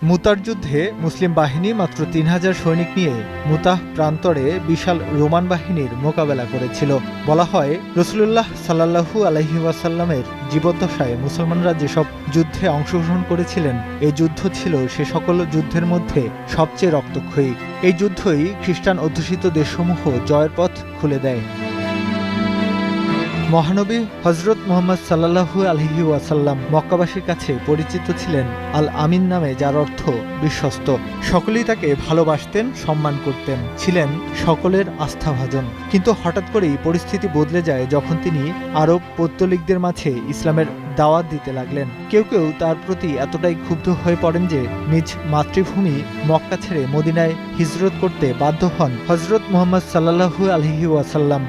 মুতার যুদ্ধে মুসলিম বাহিনী মাত্র ৩,০০০ সৈনিক নিয়ে মুতাহ প্রান্তরে বিশাল রোমান বাহিনীর মোকাবেলা করেছিল। বলা হয়, রাসূলুল্লাহ সাল্লাল্লাহু আলাইহি ওয়াসাল্লামের জীবদ্দশায় মুসলমানরা যেসব যুদ্ধে অংশগ্রহণ করেছিলেন, এই যুদ্ধ ছিল সে সকল যুদ্ধের মধ্যে সবচেয়ে রক্তক্ষয়ী। এই যুদ্ধই খ্রিস্টান অধ্যুষিত দেশসমূহ জয়ের পথ খুলে দেয়। মহানবী হযরত মুহাম্মদ সাল্লাল্লাহু আলাইহি ওয়াসাল্লাম মক্কাবাসীর কাছে পরিচিত ছিলেন আল আমিন নামে, যার অর্থ বিশ্বস্ত। সকলেই তাকে ভালোবাসতেন, সম্মান করতেন, ছিলেন সকলের আস্থাভাজন। কিন্তু হঠাৎ করেই পরিস্থিতি বদলে যায় যখন তিনি আরব পৌত্তলিকদের মাঝে ইসলামের দাওয়াত দিতে লাগলেন। কেউ কেউ তার প্রতি এতটাই ক্ষুব্ধ হয়ে পড়েন যে নিজ মাতৃভূমি মক্কা ছেড়ে মদিনায় হিজরত করতে বাধ্য হন হযরত মুহাম্মদ সাল্লাল্লাহু আলাইহি ওয়াসাল্লাম।